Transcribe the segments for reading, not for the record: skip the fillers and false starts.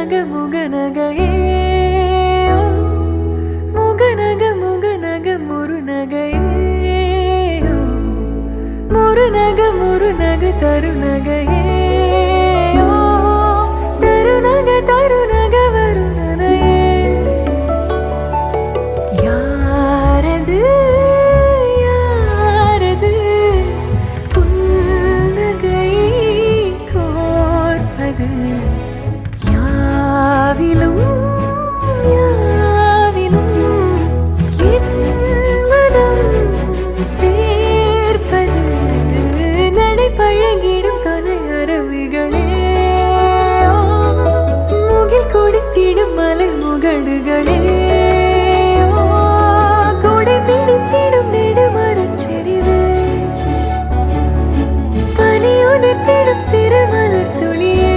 முகநகையே முகநக முருநகையே முருநக தருநகையே தருநக வருணனையே யாரது யாரது புன்னகை கோர்ப்பது யாவிலும் யாவிலும் என் மனம் சேர்ப்பது நடை பழகிடும் தொலை அரவிகளே முகில் கொடுத்திடும் மலை முகடுகளே கொடை பிடித்திடும் நெடுமரச் செறிவே பனி உதிர்த்திடும் சிறு மலர் துளியே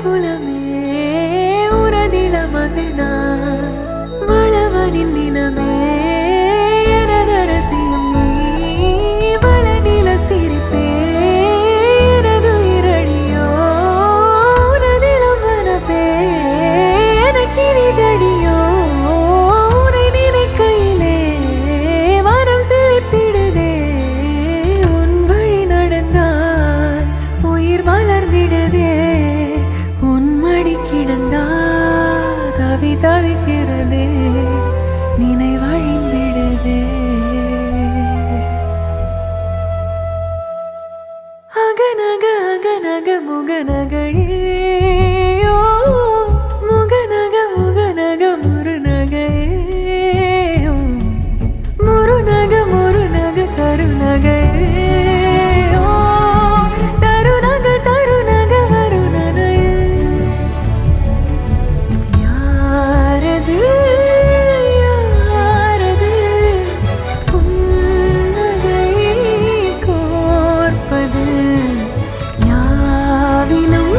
புலமே உரதில மகனா வளவனின் நிலமே எனதரசியும் நீ வளநில சிரிப்பே எனது இரடியோ உனதிலம் மனப்பே எனக்கிரிதடியோ உனை நினைக்கையிலே மனம் சிலிர்த்திடுதே உன் வழி நடந்தால் உயிர் மலர்ந்திடுதே கிடந்தால் தவி தவிக்கிறதே நினைவழிந்திடுதே அகநக முகநகையே முகநக முருநகையே முருநக தருநகையே யாவிலும்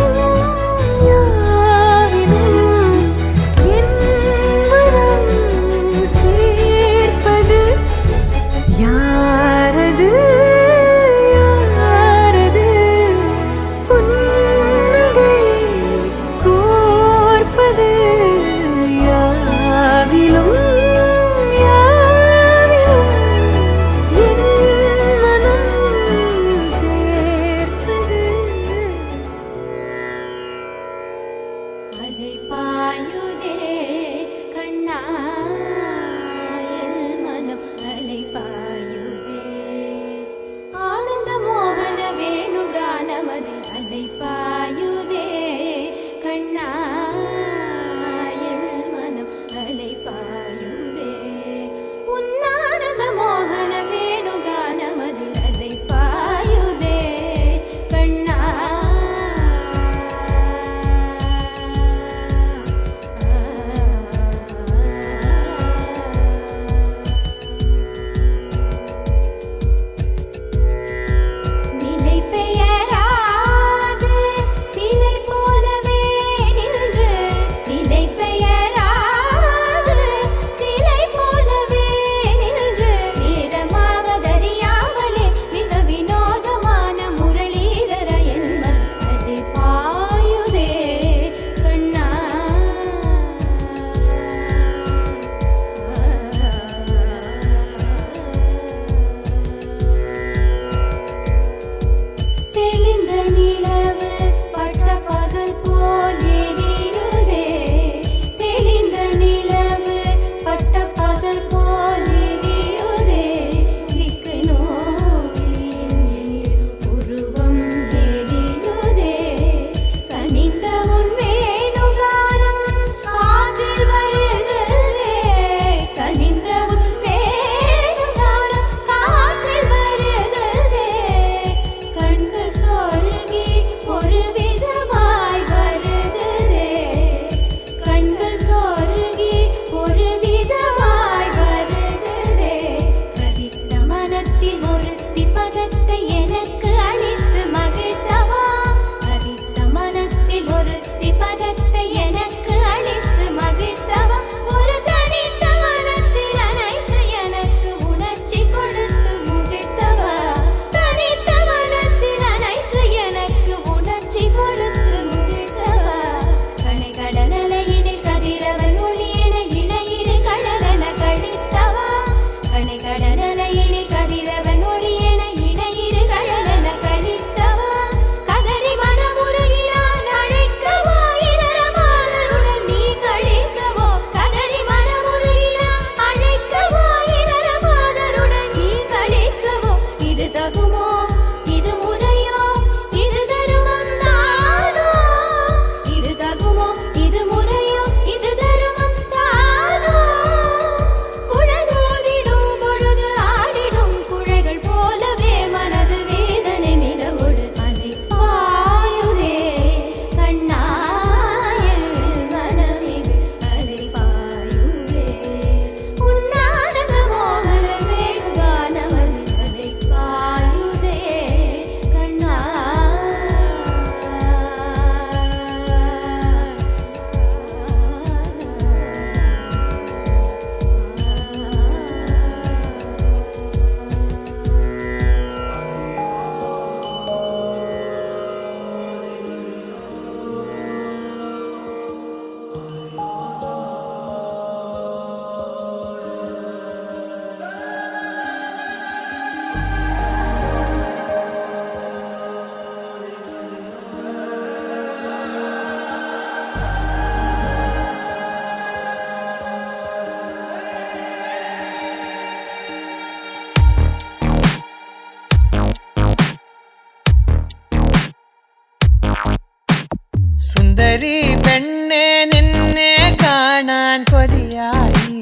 സുന്ദരി പെണ്ണെ നിന്നെ കാണാൻ കൊതിയായി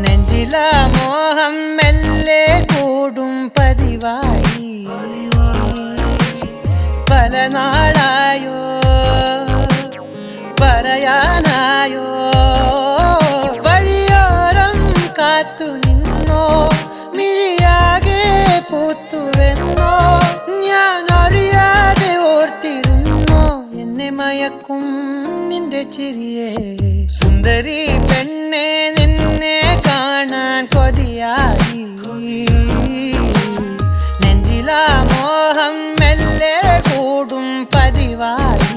നെഞ്ചില മോഹം മെല്ലെ കൂടും പതിവായി പല നാളായോ പറയാനായോ വഴിയോരം കാത്തു നിന്നോ മിഴിയാകെ പൂത്തുവെന്നോ ഞാൻ അറിയാതെ ഓർത്തിരുന്നോ എന്നെ മയക്കും നിന്റെ ചിരിയെ സുന്ദരി പെണ്ണെ നിന്നെ കാണാൻ കൊതിയായി നെഞ്ചില മോഹം മെല്ലെ കൂടും പതിവായി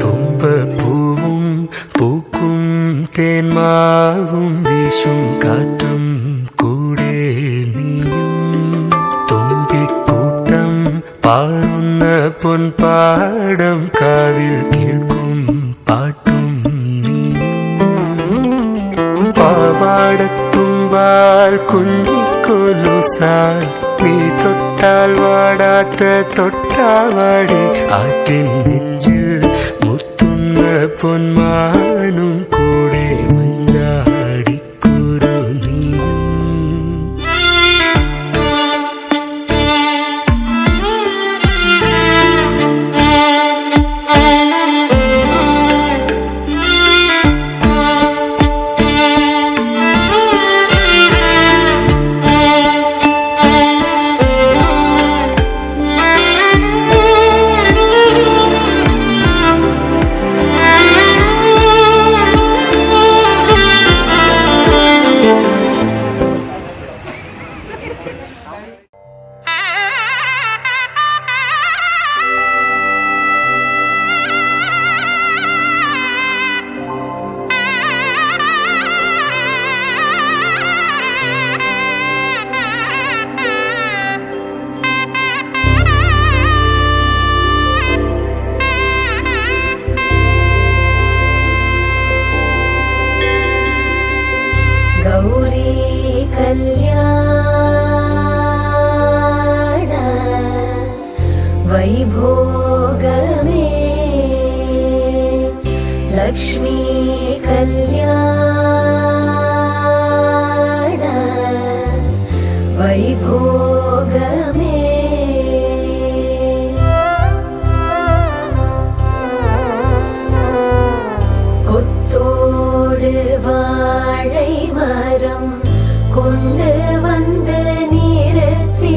തുമ്പപ്പൂവും പൂക്കും തേന്മാവും വീശും കാറ്റും കൂടെ നീയും തുമ്പിക്കൂട്ടം പാറുന്ന പൊൻപാടം കാവിൽ കേൾക്കും പാട്ടും പാവാടത്തുമ്പാൽ കുഞ്ഞിക്കൊലുസാൽ നീ തൊട്ടാൽ വാടാത്ത തൊട്ടാവാടി ആറ്റിൻ നെഞ്ചിൽ മുത്തുന്ന പൊന്മാനും കൂടെ മഞ്ചാടിക്കുരു നീയും வாழை மரம் கொண்டு வந்து நிறுத்தி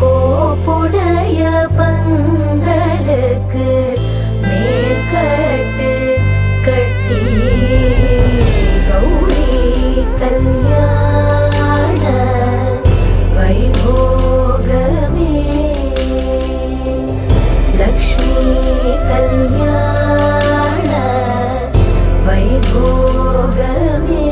கோப்புடைய பந்தலுக்கு மேற்கட்டு கட்டி கௌரி கல்யாண வைபோகமே லக்ஷ்மி கல்யாண வைபோகமே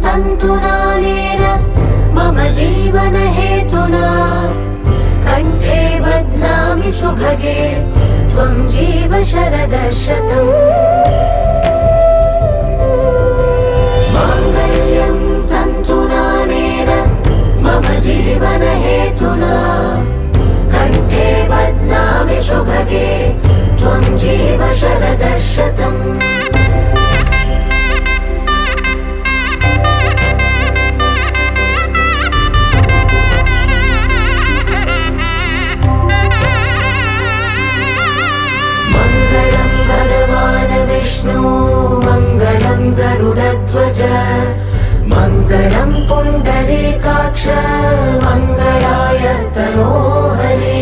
तन्तुनानेन मम जीवन हेतुना कण्ठे बध्नामि सुभगे त्वं जीव शरदशतम् माङ्गल्यं तन्तुनानेन मम जीवन हेतुना कण्ठे बध्नामि सुभगे त्वं जीव शरदशतम् विष्णु मङ्गलं गरुडध्वज मङ्गलं पुण्डरीकाक्ष मङ्गलाय तनोहरे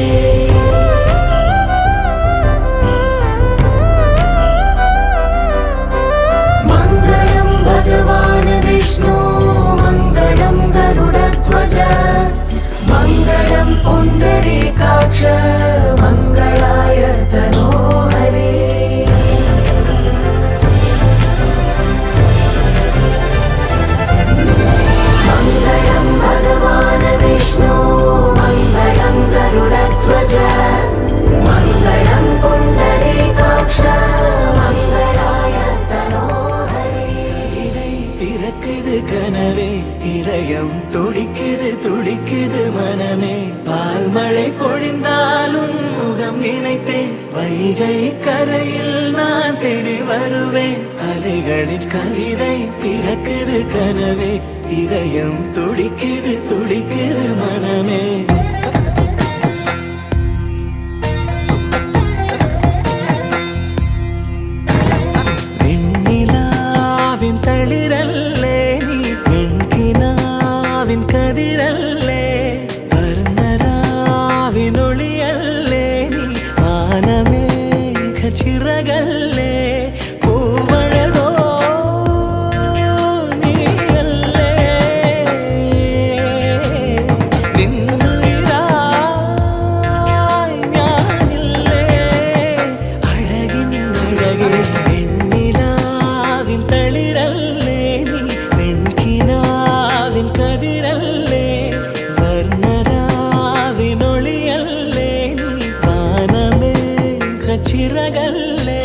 मङ्गलं भगवान् विष्णु मङ्गलं गरुडध्वज मङ्गलं पुण्डरीकाक्ष मङ्गलाय तनोहरे मङ्गलं भगवान् विष्णु मङ्गलं गरुडध्वज मङ्गलं पुण्डरीकाक्ष मङ्गलाय तनोहरे பிறக்குது கனவே இதயம் துடிக்குது துடிக்குது மனமே பால் மழை பொழிந்தாலும் முகம் நினைத்தேன் வைகை கரையில் நான் தேடி வருவேன் அலைகளின் கவிதை பிறக்குது கனவே இதயம் துடிக்குது துடிக்குது மனமே வெண்ணிலாவின் தளிரல்லே நீ வெண்கினாவின் கதிரல்லே வர்ணராவின் ஒளியல்லே நீ வானமேக சிறகல்லே பூவழகோ நீயல்லே நின்னுயிராய் ஞானில்லே அழகின் அழகே வெண்ணிலாவின் தளிரல்லே நீ வெண்கினாவின் கதிரல்லே வர்ணராவின் ஒளியல்லே நீ வானமேக சிறகல்லே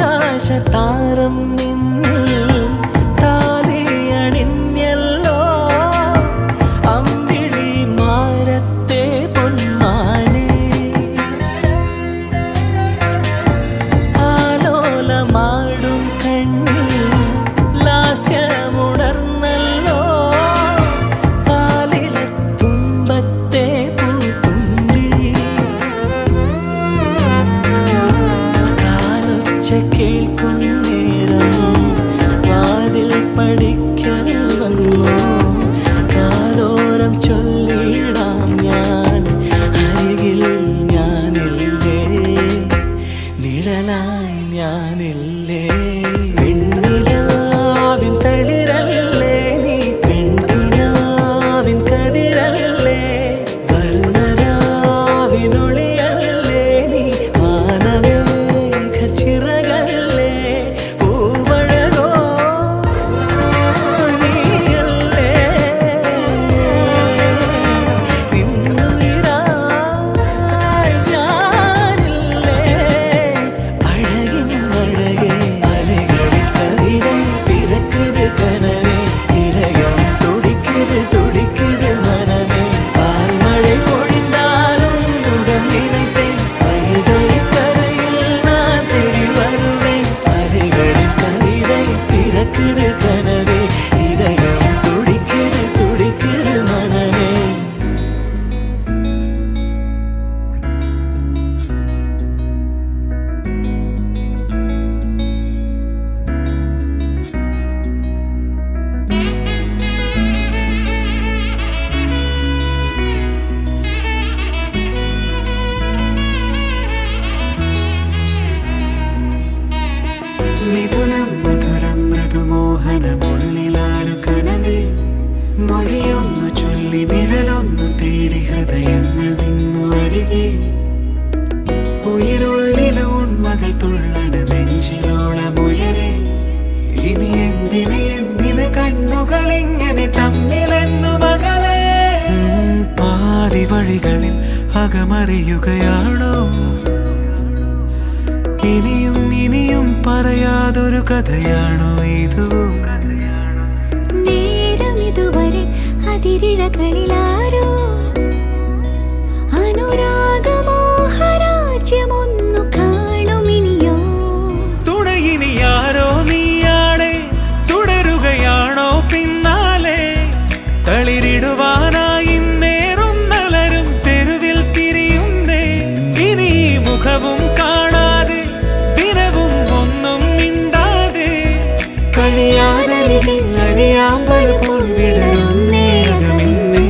ആകാശതാരം നിന്നിൽ താലി അണിഞ്ഞല്ലോ അമ്പിളി മാരത്തെ പൊന്മാനെ ആലോലമാടും കണ്ണിൽ ലാസ്യമുണർന്നല്ലോ കാലിലെ തുമ്പത്തെ പൂത്തുമ്പി കേൾക്കും നേരം വാതിൽ പഠിക്കാൻ വന്നു കാതോരം ചൊല്ലിടാം ഞാൻ അരികിൽ ഞാനില്ലേ നിഴലായി ഞാനില്ലേ പെണ്ണിലാവിൻ തളിരല്ലേ നീ പെണ്ണിലാവിൻ കതിരല്ലേ വർണ്ണരാവിനൊളിയല്ലേ നീ വാനമേഘ ചിറകല്ലേ പൂവഴകോ നീയല്ലേ നിന്നുയിരായി ഞാനില്ലേ അഴകിൻ അഴകേ അലകളിൽ കവിதை பிறக்குது கனவே இதயம் துடிக்குது துடிக்குது மனமே பால்மழை பொழிந்தாலும் உடன் நினைத்தேன் வயதை கரையில் நான் தேடி வருவேன் அலைகளில் கவிதை பிறக்குது கனவே இதயம் துடிக்குது துடிக்குது மனமே മിഥുനം മധുരം മൃദുമോഹനമുള്ളിലാരു കനവേ മൊഴിയൊന്നു ചൊല്ലി നിഴലൊന്നു തേടി ഹൃദയങ്ങൾ നിന്നു അരികെ ഉயிருള്ളിലെ ഉണ്മകൾ തുള്ളണ നെഞ്ചിലോളമുയരെ ഇനി എന്തിന് കണ്ണുകൾ ഇങ്ങനെ തമ്മിലെന്നു മകളെ പാതി വഴികളിൽ അകമറിയുകയാണോ ഇനിയും ഇനിയും പറയാതൊരു കഥയാണോ ഇതു നേരം ഇതുവരെ അതിരിഴകളിലാരോ അനുരാഗമോഹരാജ്യമൊന്നു കാണുമിനിയോ തുണയിനി ആരോ നീയാണേ തുടരുകയാണോ പിന്നാലെ തളിരിടുവാനായി നേരും നലരും തെരുവിൽ തിരിയുന്നേ ഇനി ഈ മുഖവും കാണാതെ ദിനവും ഒന്നും മിണ്ടാതെ കഴിയാതരികിൽ അറിയാമ്പൽ പോൽ വിടരുന്നേ അകമിന്നേ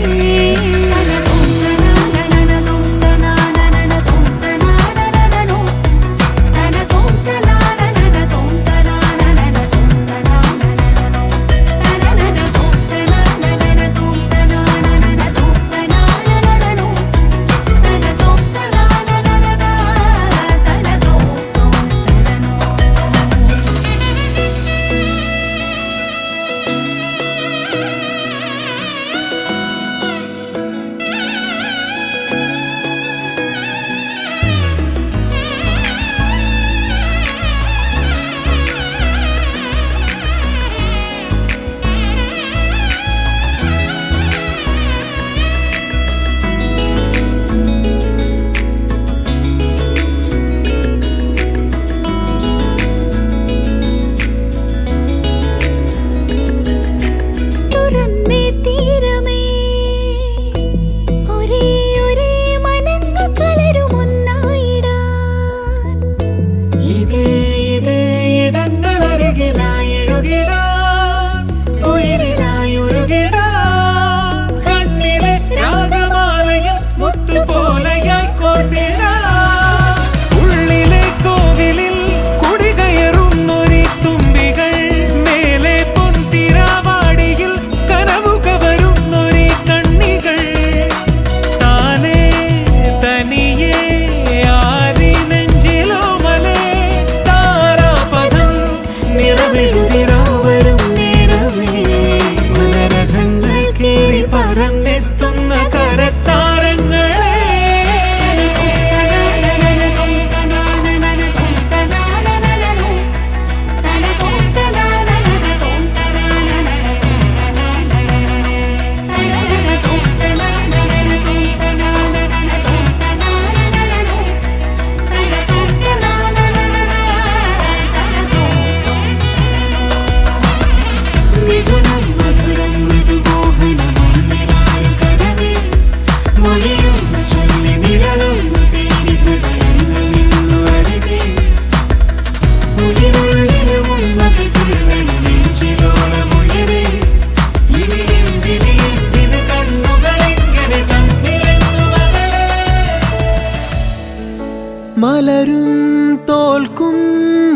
തോൽക്കും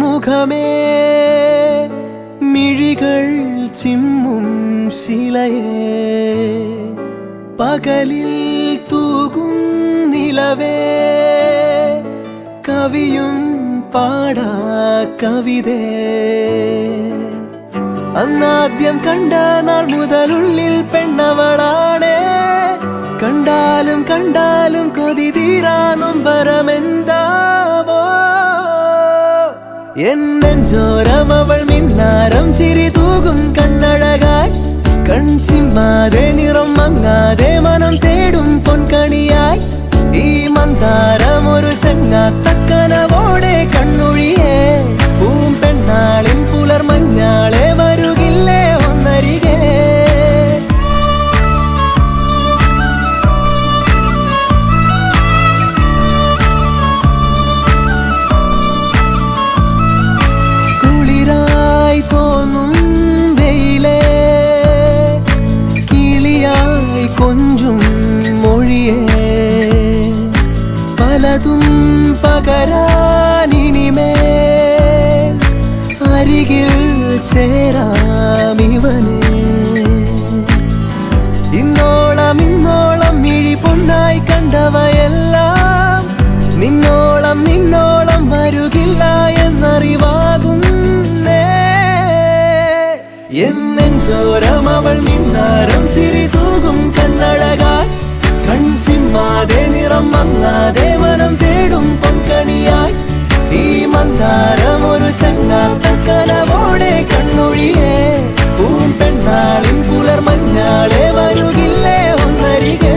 മുഖമേ മിഴികൾ ചിമ്മും ശിലയേ പകലിൽ തൂകും നിലവേ കവിയും പാടാ കവിതേ അന്നാദ്യം കണ്ട നാൾ മുതലുള്ളിൽ പെണ്ണവളാണേ കണ്ടാലും കണ്ടാലും കൊതി തീരാ നൊമ്പരമെന്താവോ എന്നെഞ്ചോരം അവൾ മിന്നാരം ചിരി തൂകും കണ്ണഴകായി കൺചിമ്മാതെ നിറം മങ്ങാതെ മനം തേടും പൊൻകണിയായി ഈ മന്ദാരം ഒരു ചങ്ങാത്തക്കനവോടെ കണ്ണൊഴിയേ പൂമ്പെണ്ണാളിൻ പുലർമഞ്ഞാളെ വരുകില്ലേ ഒന്നരികെ കുളിരായി തോന്നും വെയിലേ കിളിയായി കൊഞ്ചും മൊഴിയേ പലതും പകരാനിനിമേൽ അരികിൽ ചേരാമിവനെ ഇന്നോളം മിഴി പൊന്നായി കണ്ടവയെല്ലാം നിന്നോളം വരുകില്ല എന്നറിവാകുന്നേ എന്നെഞ്ചോരം അവൾ മിന്നാരം ചിരി തൂകും കണ്ണഴകായി കൺചിമ്മാതെ നിറം മങ്ങാതെ മനം തേടും പൊൻകണിയായി ഈ മന്ദാരം ഒരു ചങ്ങാത്തക്കനവോടെ കണ്ണൊഴിയേ പൂമ്പെണ്ണാളിൻ പുലർമഞ്ഞാളെ വരുകില്ലേ ഒന്നരികെ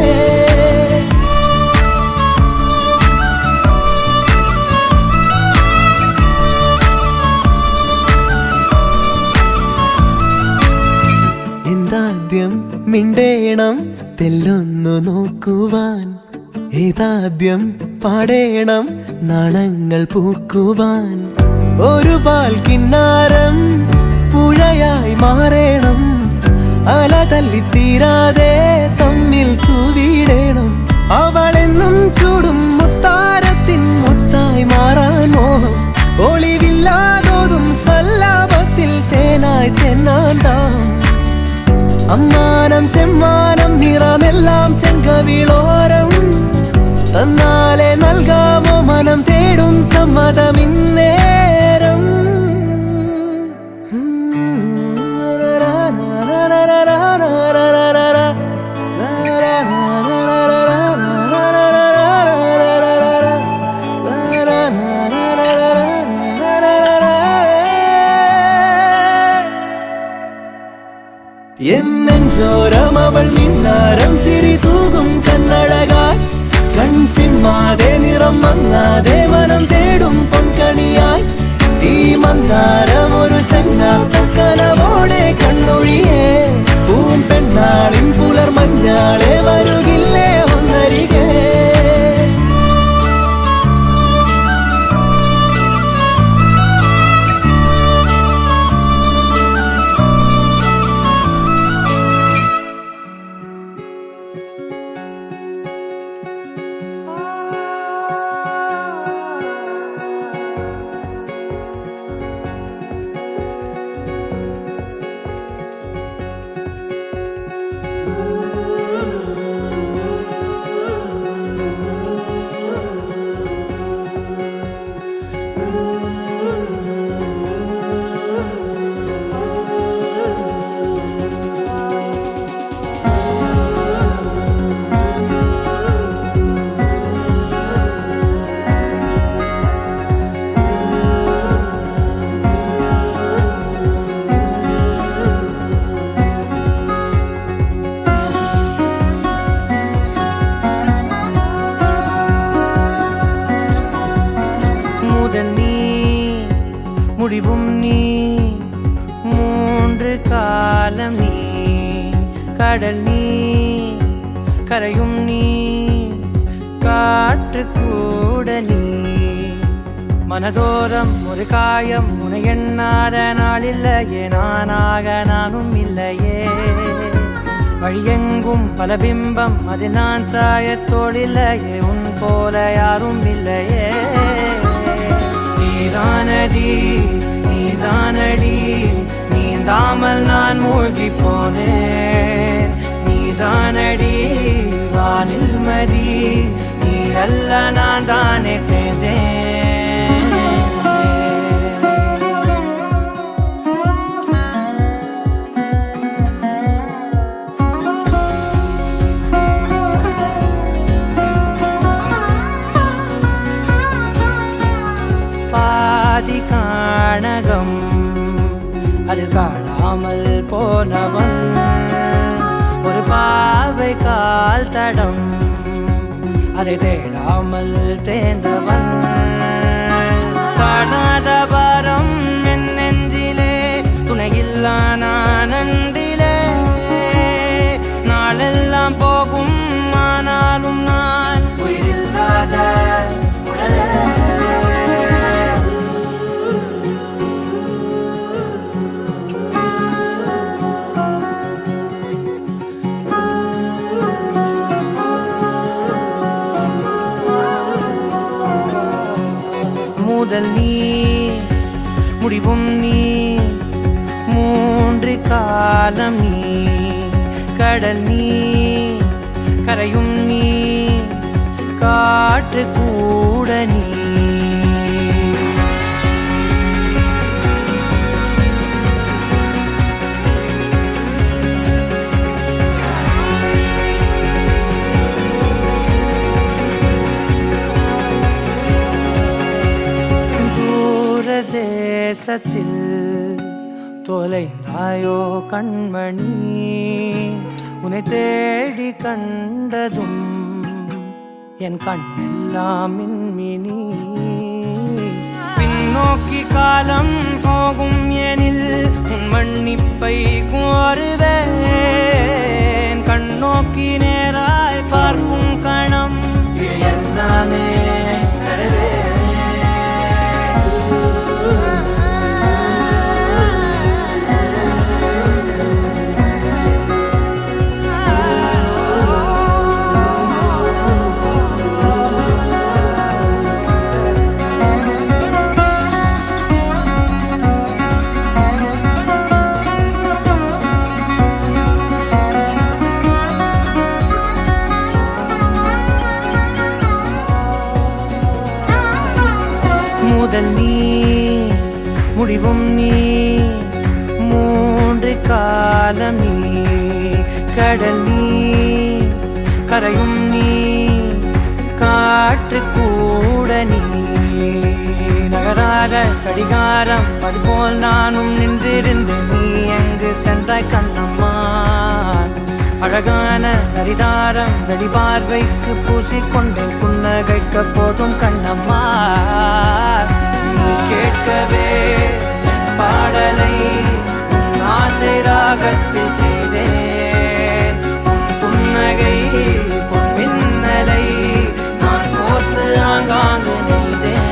എന്താദ്യം മിണ്ടേണം തെല്ലൊന്നു നോക്കുവാൻ ഏതാദ്യം പാടേണം നാണങ്ങൾ പൂക്കുവാൻ ഒരു പാൽ കിന്നാരം പുഴയായി മാറേണം അല തല്ലിത്തീരാതെ തമ്മിൽ തൂവിടേണം അവളെന്നും ചൂടും മുത്താരത്തിൻ മുത്തായി മാറാൻ മോഹം ഒളിവില്ലാതോതും സല്ലാപത്തിൽ തേനായി തെന്നാണ്ടാം അമ്മാനം ചെമ്മാനം നിറമെല്ലാം ചെങ്കവിളോരം തന്നാലെ നൽകാമോ മനം തേടും സമ്മതമിന്നേരം എന്നെഞ്ചോരം അവൾ മിന്നാരം ചിരി തൂകും കണ്ണഴകായി കൺചിമ്മാതെ നിറം മങ്ങാതെ മനം തേടും പൊൻകണിയായി ഈ മന്ദാരം ഒരു ചങ്ങാത്തക്കനവോടെ കണ്ണൊഴിയേ പൂമ്പെണ്ണാളിൻ പുലർമഞ്ഞാളെ വരുകില്ലേ ഒന്നരികെ முடிவும் நீ மூன்று காலம் நீ கடல் நீ கரையும் நீ காற்று கூட நீ மனதோரம் ஒரு காயம் உனை எண்ணாத நாளில்லையே நானாக நானும் இல்லையே வழியெங்கும் பல பிம்பம் அது நான் சாயத்தோடில்லையே உன் போல யாரும் இல்லையே நிம்மதி நீதானடி நீந்தாமல் நான் மூழ்கி போனேன் நீதானடி வானில் மதி நீ அல்ல நான் தானே தேர்ந்தேன் பாதி காணகம் அது காணாமல் போனவன் ஒரு பாவை கால் தடம் அதை தேடாமல் தேர்ந்தவன் காணாத பாரம் என் நெஞ்சிலே துணையில்லா நான் அன்றிலே நாளெல்லாம் போகும் ஆனாலும் நான் உயிரில்லாத உடலே முதல் நீ முடிவும் நீ மூன்று காலம் நீ கடல் நீ கரையும் நீ காற்று கூட நீ தேசத்தில் தொலைந்தாயோ கண்மணி உன்னை தேடி கண்டதும் என் கண்ணெல்லாம் மின்மினி பின்னோக்கி காலம் போகும் எனில் உன் மன்னிப்பை கோருவேன் கண்ணோக்கி நேராய் பார்க்கும் கணம் எல்லாமே கருவே முதல் நீ முடிவும் நீ மூன்று காலம் நீ கடல் நீ கரையும் நீ காற்று கூட நீ நகராத கடிகாரம் அதுபோல் நானும் நின்றிருந்தேன் நீ எங்கு சென்றாய் கண்ணம்மா அழகான ஹரிதாரம் வெளிபார்வைக்கு பூசிக்கொண்டேன் புன்னகைக்க போதும் கண்ணம்மா நீ கேட்கவே என் பாடலை உன் ஆசை ராகத்தில் செய்தேன் உன் புன்னகை பொன் மின்னலை நான் கோர்த்து ஆங்காங்கு நெய்தேன்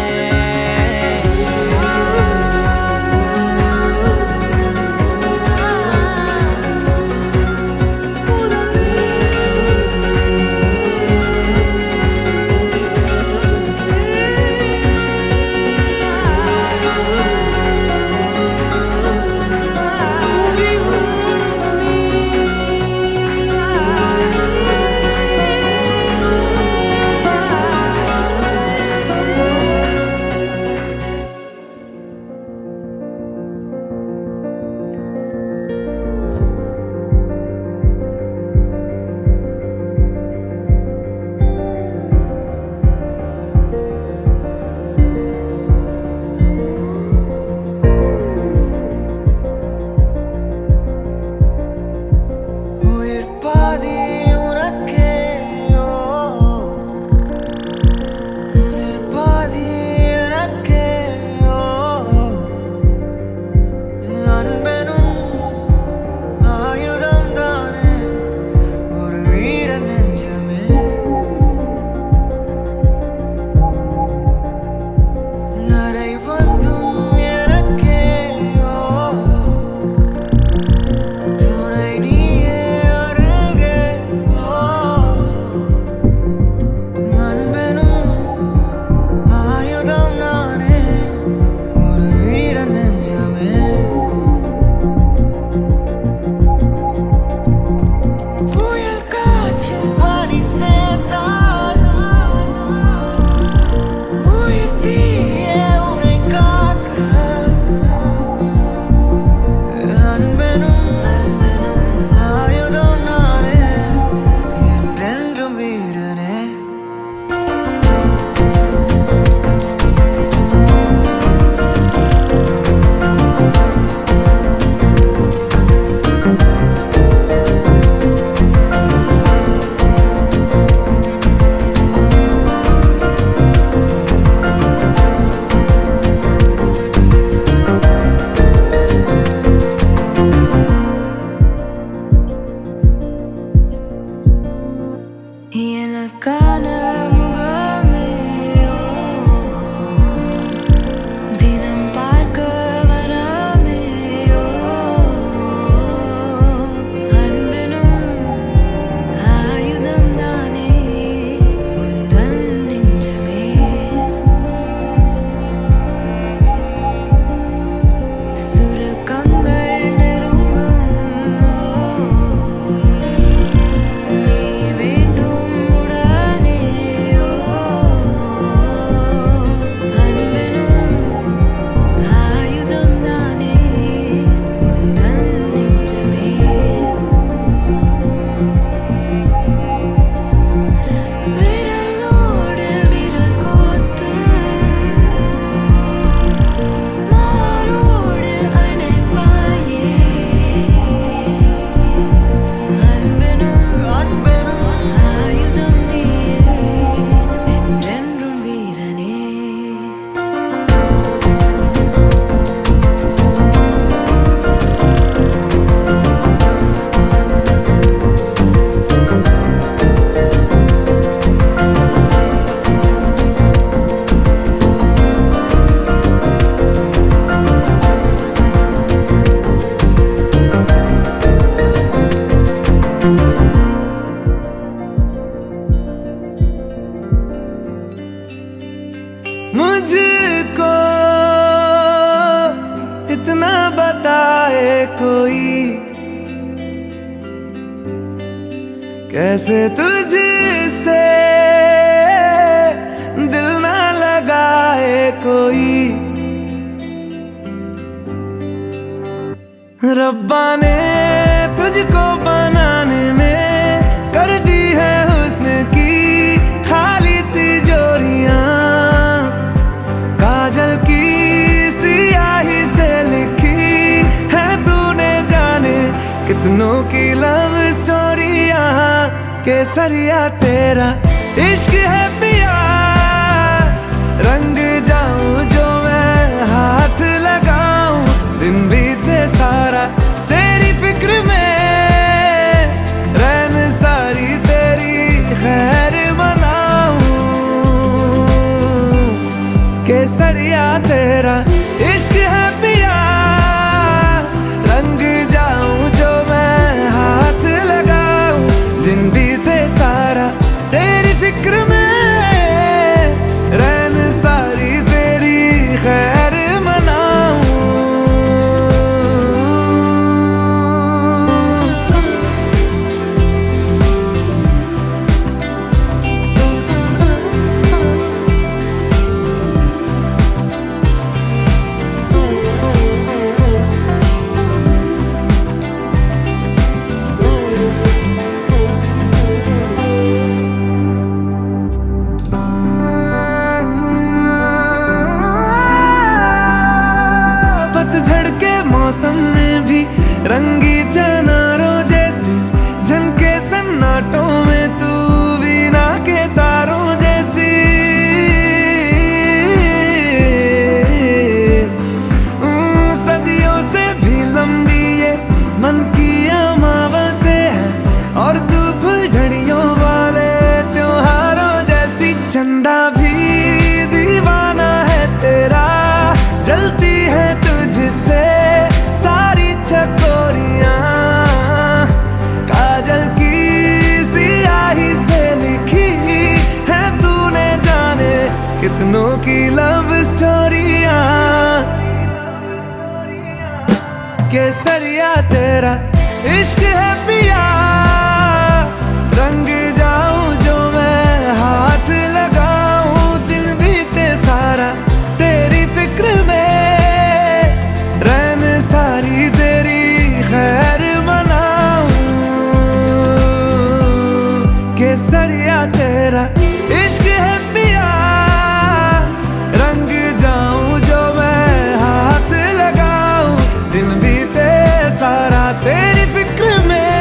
कैसे तुझसे दिल ना लगाए कोई, रब्बा ने तुझको बनाने में कर दी है हुस्न की खाली तिजोरियां, काजल की सियाही से लिखी है तूने जाने कितनों की लव स्टोरियां। केसरिया तेरा इश्क है पिया, रंग जाऊं जो मैं हाथ लगाऊं, दिन बीते सारा तेरी फिक्र में, रैन सारी तेरी खैर मनाऊं। केसरिया तेरा इश्क है पिया, रंग जाऊं जो मैं हाथ लगाऊं, दिन बीते सारा तेरी फिक्र में, रैन सारी तेरी खैर मनाऊं। पतझड़ के मौसम में भी रंगी चनारों जैसी झनके सन्नाटों में, तू वीणा के तारों जैसी। सदियों से भी लंबी ये मन की अमावस्या है, और तू फुलझड़ियों वाले त्योहारों जैसी। चंदा भी दीवाना है तेरा, जलती है तुझसे सारी चकोरियां, काजल की सियाही से लिखी है तूने जाने कितनों की लव स्टोरियां। केसरिया तेरा इश्क है पिया, रंग जाऊं जो मैं हाथ लगाऊं, दिन बीते सारा तेरी फिक्र में, रैन सारी तेरी खैर मनाऊं। केसरिया तेरा इश्क है पिया, रंग जाऊं जो मैं हाथ लगाऊं, दिन बीते सारा तेरी फिक्र में,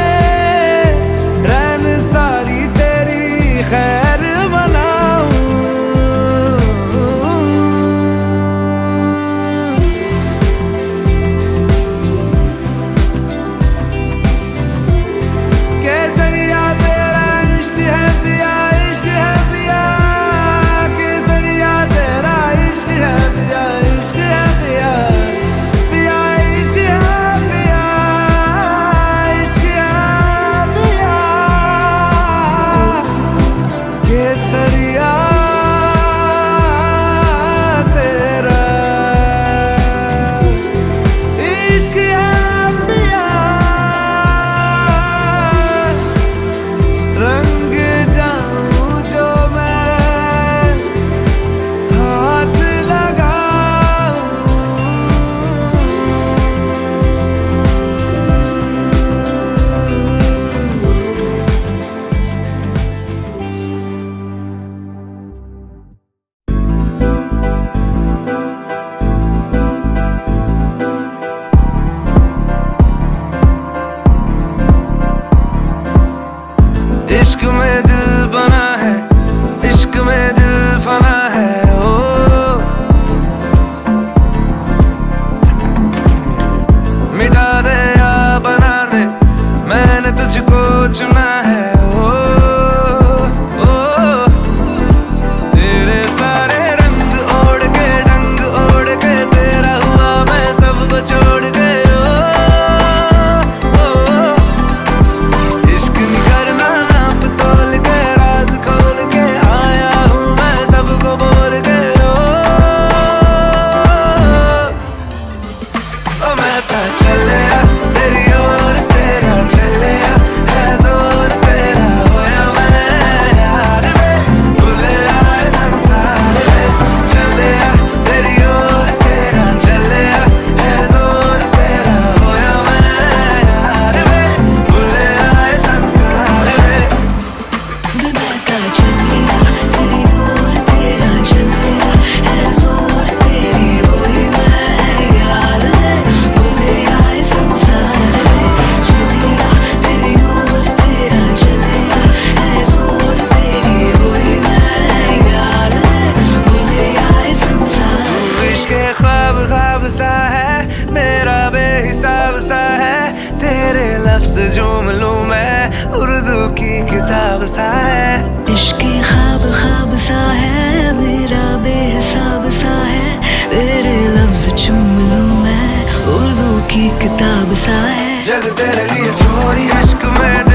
लफ्ज झूम लूं मैं, उर्दू की किताब सा है। इश्क ख्वाब ख्वाब सा है, मेरा बेहिसाब सा है। तेरे लफ्ज चूम लूं मैं, उर्दू की किताब सा है। जग तेरे लिए छोड़ी इश्क में